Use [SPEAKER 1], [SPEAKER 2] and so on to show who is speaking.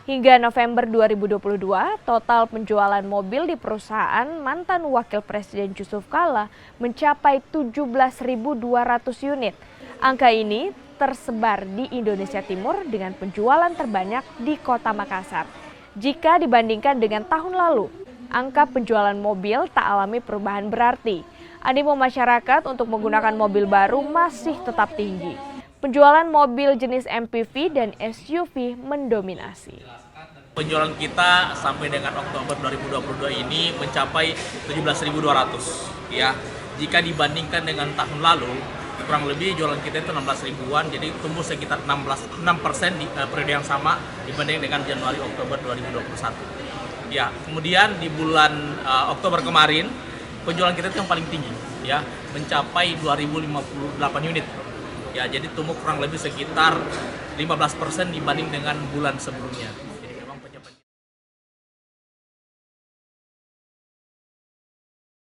[SPEAKER 1] Hingga November 2022, total penjualan mobil di perusahaan mantan Wakil Presiden Yusuf Kala mencapai 17.200 unit. Angka ini tersebar di Indonesia Timur dengan penjualan terbanyak di Kota Makassar. Jika dibandingkan dengan tahun lalu, angka penjualan mobil tak alami perubahan berarti. Animo masyarakat untuk menggunakan mobil baru masih tetap tinggi. Penjualan mobil jenis MPV dan SUV mendominasi.
[SPEAKER 2] Penjualan kita sampai dengan Oktober 2022 ini mencapai 17.200 ya. Jika dibandingkan dengan tahun lalu, kurang lebih jualan kita itu 16 ribuan, jadi tumbuh sekitar 6% di periode yang sama dibanding dengan Januari Oktober 2021. Ya, kemudian di bulan Oktober kemarin penjualan kita itu yang paling tinggi ya, mencapai 2058 unit. Ya, jadi tumbuh kurang lebih sekitar 15% dibanding dengan bulan sebelumnya.